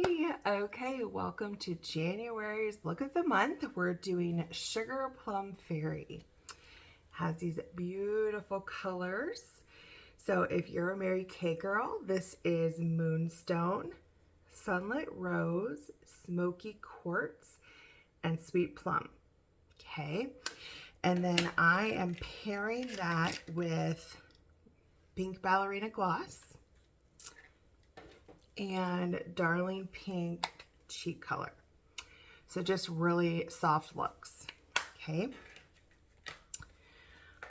Okay, welcome to January's Look at the Month. We're doing Sugar Plum Fairy. Has these beautiful colors. So if you're a Mary Kay girl, this is Moonstone, Sunlit Rose, Smoky Quartz, and Sweet Plum. Okay, and then I am pairing that with Pink Ballerina Gloss and Darling Pink Cheek Color. So just really soft looks. Okay.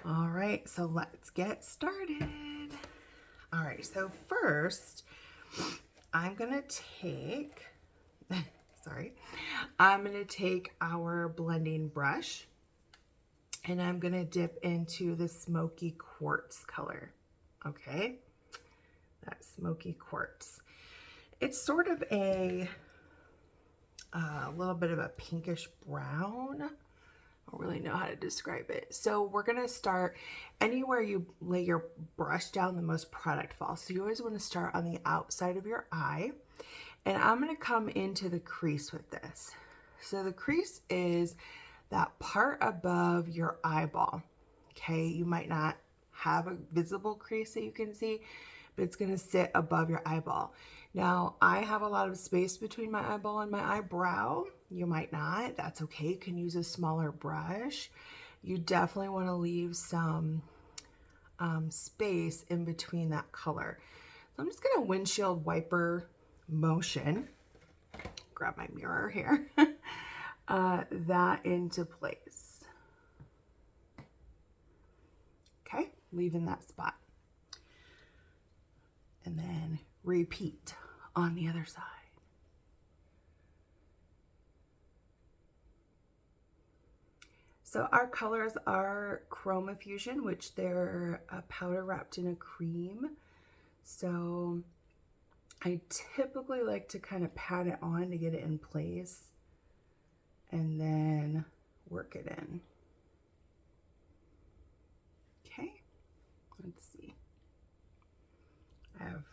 All right, so let's get started. All right, so first I'm gonna take, I'm gonna take our blending brush and I'm gonna dip into the Smoky Quartz color. Okay, that Smoky Quartz. It's sort of a little bit of a pinkish brown. I don't really know how to describe it. So we're gonna start anywhere you lay your brush down, the most product falls. So you always want to start on the outside of your eye. And I'm gonna come into the crease with this. So the crease is that part above your eyeball. Okay, you might not have a visible crease that you can see, but it's gonna sit above your eyeball. Now, I have a lot of space between my eyeball and my eyebrow. You might not, that's okay. You can use a smaller brush. You definitely wanna leave some space in between that color. So I'm just gonna windshield wiper motion, grab my mirror here, that into place. Okay, leaving that spot. And then repeat on the other side. So our colors are Chroma Fusion, which they're a powder wrapped in a cream. So I typically like to kind of pat it on to get it in place and then work it in. Okay, let's see. I have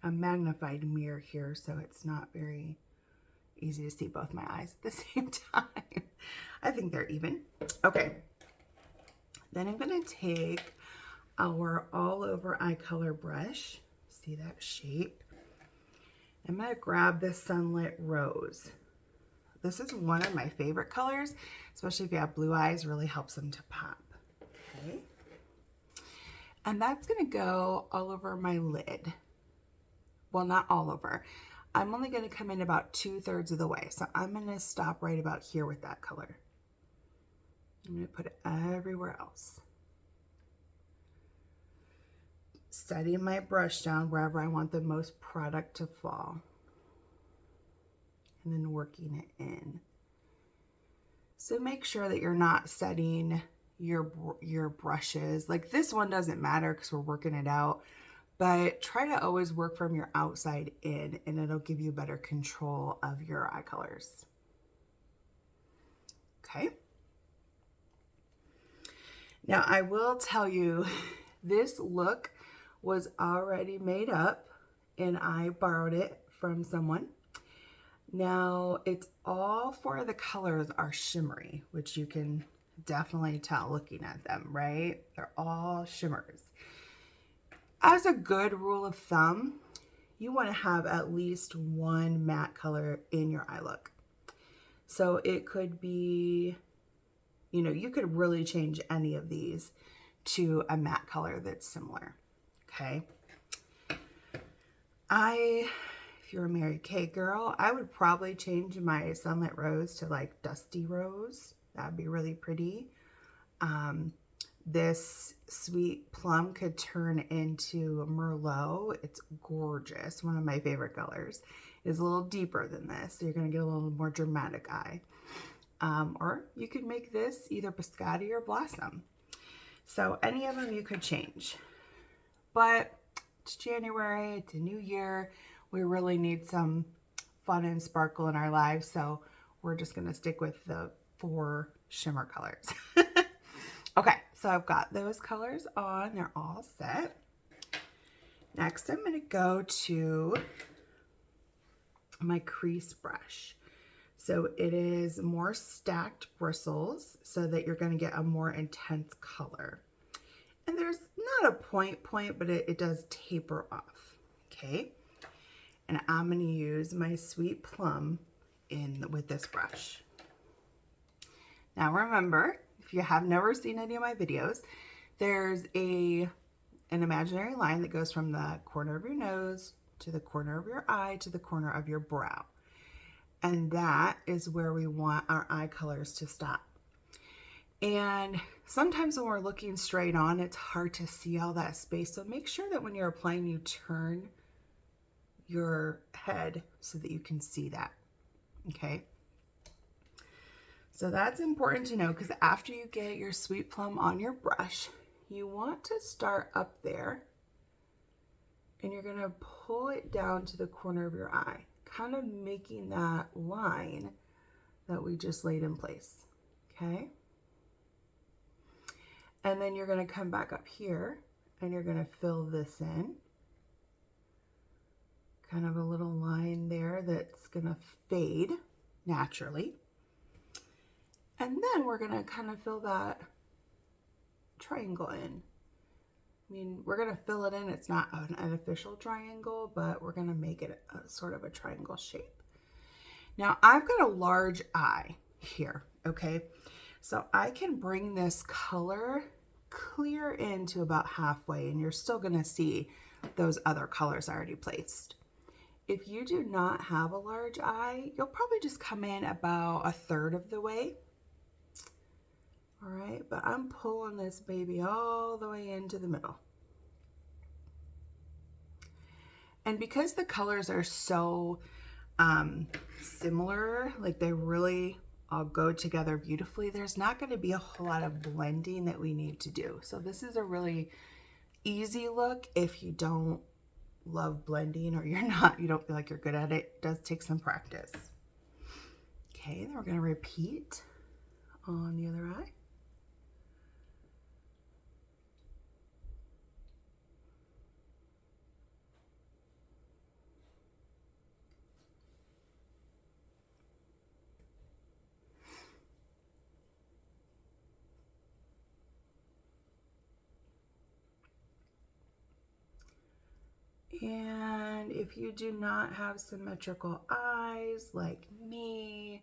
a magnified mirror here, so it's not very easy to see both my eyes at the same time. I think they're even. Okay, then I'm gonna take our all over eye color brush. See that shape? I'm gonna grab this Sunlit Rose. This is one of my favorite colors, especially if you have blue eyes, really helps them to pop. Okay. And that's gonna go all over my lid. Well, not all over. I'm only gonna come in about 2/3 of the way. So I'm gonna stop right about here with that color. I'm gonna put it everywhere else. Setting my brush down wherever I want the most product to fall. And then working it in. So make sure that you're not setting your brushes. Like this one doesn't matter because we're working it out, but try to always work from your outside in and it'll give you better control of your eye colors. Okay. Now I will tell you, this look was already made up and I borrowed it from someone. Now it's all four of the colors are shimmery, which you can definitely tell looking at them, right? They're all shimmers. As a good rule of thumb, you want to have at least one matte color in your eye look. So it could be, you know, you could really change any of these to a matte color that's similar. Okay. If you're a Mary Kay girl, I would probably change my Sunlit Rose to like Dusty Rose. That'd be really pretty. This Sweet Plum could turn into a Merlot. It's gorgeous. One of my favorite colors. It's a little deeper than this, so you're going to get a little more dramatic eye. Or you could make this either Biscotti or Blossom. So any of them you could change. But it's January, it's a new year. We really need some fun and sparkle in our lives, so we're just going to stick with the 4 shimmer colors. Okay, so I've got those colors on. They're all set. Next, I'm going to go to my crease brush. So it is more stacked bristles so that you're going to get a more intense color. And there's not a point, but it does taper off. Okay. And I'm going to use my Sweet Plum with this brush. Now remember, if you have never seen any of my videos, there's an imaginary line that goes from the corner of your nose to the corner of your eye to the corner of your brow. And that is where we want our eye colors to stop. And sometimes when we're looking straight on, it's hard to see all that space. So make sure that when you're applying, you turn your head so that you can see that. Okay. So that's important to know, because after you get your Sweet Plum on your brush, you want to start up there and you're going to pull it down to the corner of your eye, kind of making that line that we just laid in place. Okay. And then you're going to come back up here and you're going to fill this in. Kind of a little line there that's going to fade naturally. And then we're going to kind of fill that triangle in. I mean, we're going to fill it in. It's not an official triangle, but we're going to make it a sort of a triangle shape. Now, I've got a large eye here, okay? So I can bring this color clear into about halfway, and you're still going to see those other colors already placed. If you do not have a large eye, you'll probably just come in about a third of the way. All right, but I'm pulling this baby all the way into the middle. And because the colors are so similar, like they really all go together beautifully, there's not going to be a whole lot of blending that we need to do. So this is a really easy look if you don't love blending, or you don't feel like you're good at it. It does take some practice. Okay, then we're going to repeat on the other eye. And if you do not have symmetrical eyes like me,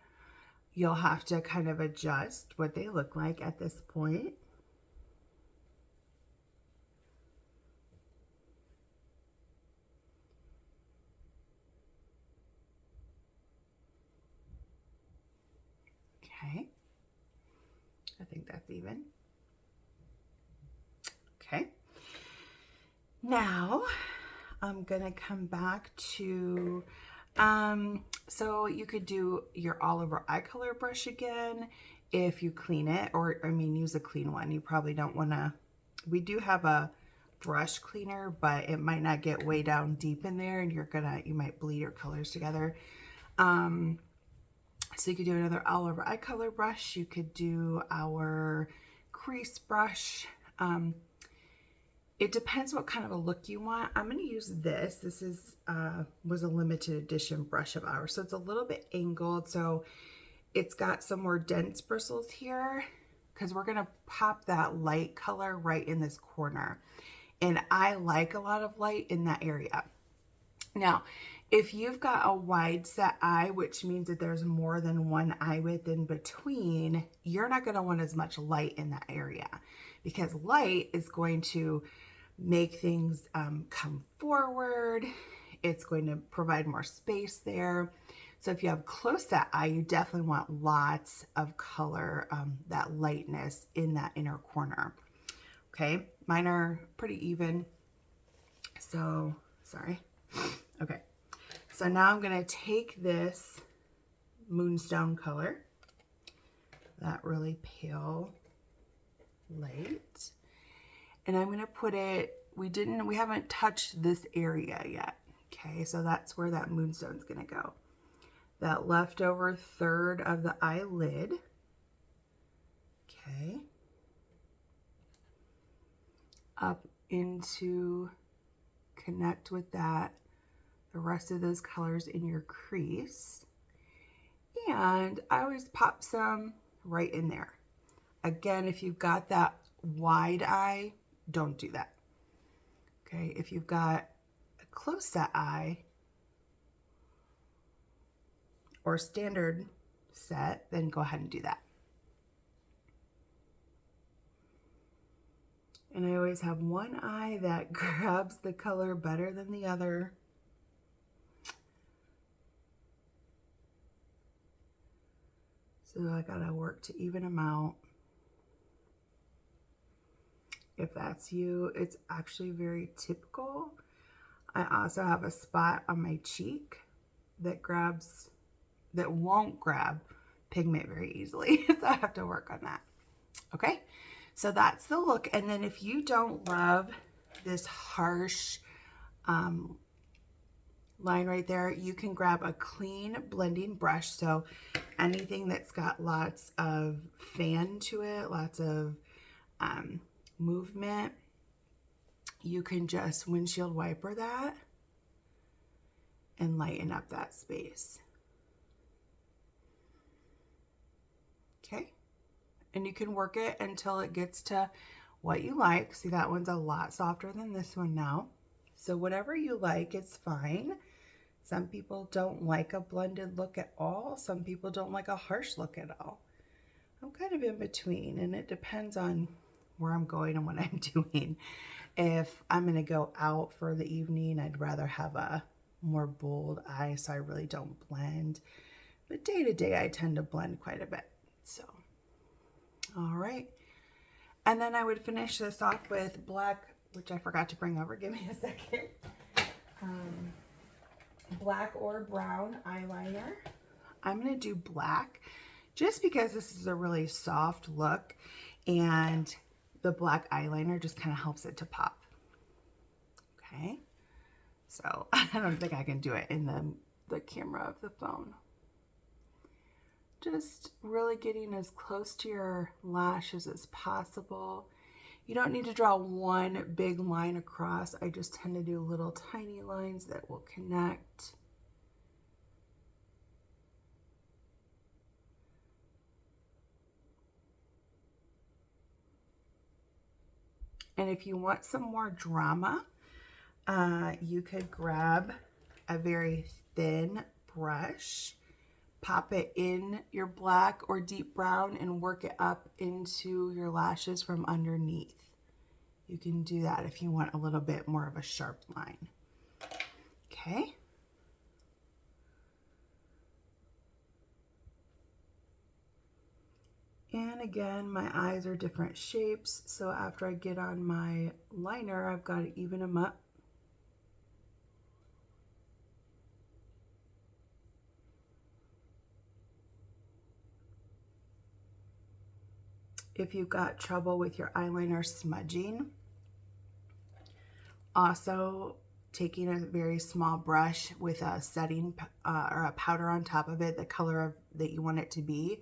you'll have to kind of adjust what they look like at this point. Okay, I think that's even. Okay, now I'm gonna come back to, so you could do your all over eye color brush again if you clean it, or I mean use a clean one. You probably don't wanna, we do have a brush cleaner, but it might not get way down deep in there and you might bleed your colors together. So you could do another all over eye color brush. You could do our crease brush. It depends what kind of a look you want. I'm going to use this. This is was a limited edition brush of ours. So it's a little bit angled. So it's got some more dense bristles here because we're going to pop that light color right in this corner. And I like a lot of light in that area. Now, if you've got a wide set eye, which means that there's more than one eye width in between, you're not going to want as much light in that area, because light is going to make things come forward. It's going to provide more space there. So if you have close set eye, you definitely want lots of color, that lightness in that inner corner. Okay, mine are pretty even. So, sorry. Okay, so now I'm going to take this moonstone color, that really pale light, and I'm going to put it, we haven't touched this area yet. Okay, so that's where that moonstone's going to go. That leftover third of the eyelid. Okay. Up into, connect with that the rest of those colors in your crease. And I always pop some right in there. Again, if you've got that wide eye, don't do that. Okay, if you've got a close set eye or standard set, then go ahead and do that. And I always have one eye that grabs the color better than the other. So I gotta work to even them out. If that's you, it's actually very typical. I also have a spot on my cheek that won't grab pigment very easily. So I have to work on that. Okay, so that's the look. And then if you don't love this harsh line right there, you can grab a clean blending brush. So anything that's got lots of fan to it, lots of movement, you can just windshield wiper that and lighten up that space. Okay, and you can work it until it gets to what you like. See, that one's a lot softer than this one now. So whatever you like, it's fine. Some people don't like a blended look at all. Some people don't like a harsh look at all. I'm kind of in between, and it depends on where I'm going and what I'm doing. If I'm going to go out for the evening, I'd rather have a more bold eye so I really don't blend. But day to day, I tend to blend quite a bit. So, all right. And then I would finish this off with black, which I forgot to bring over. Give me a second. Black or brown eyeliner. I'm going to do black just because this is a really soft look, and the black eyeliner just kind of helps it to pop. Okay, so I don't think I can do it in the camera of the phone. Just really getting as close to your lashes as possible. You don't need to draw one big line across. I just tend to do little tiny lines that will connect. And if you want some more drama, you could grab a very thin brush, pop it in your black or deep brown, and work it up into your lashes from underneath. You can do that if you want a little bit more of a sharp line. Okay. And again, my eyes are different shapes, so after I get on my liner, I've got to even them up. If you've got trouble with your eyeliner smudging, also taking a very small brush with a setting or a powder on top of it, the color that you want it to be,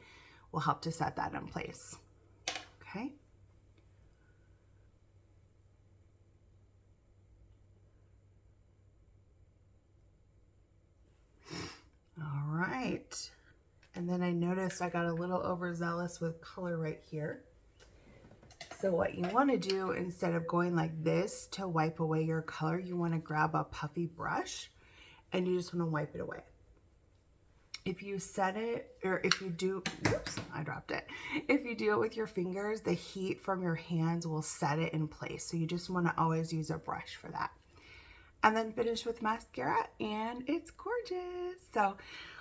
will help to set that in place. Okay. All right. And then I noticed I got a little overzealous with color right here. So what you want to do, instead of going like this to wipe away your color, you want to grab a puffy brush and you just want to wipe it away. If you set it, or if you do, oops, I dropped it. If you do it with your fingers, the heat from your hands will set it in place. So you just want to always use a brush for that. And then finish with mascara, and it's gorgeous. So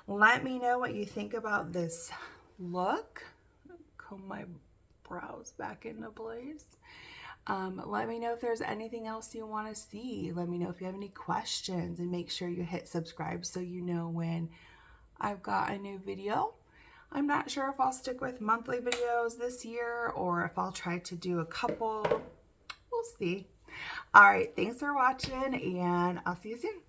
let me know what you think about this look. Comb my brows back into place. Let me know if there's anything else you want to see. Let me know if you have any questions, and make sure you hit subscribe so you know when I've got a new video. I'm not sure if I'll stick with monthly videos this year or if I'll try to do a couple. We'll see. All right, thanks for watching, and I'll see you soon.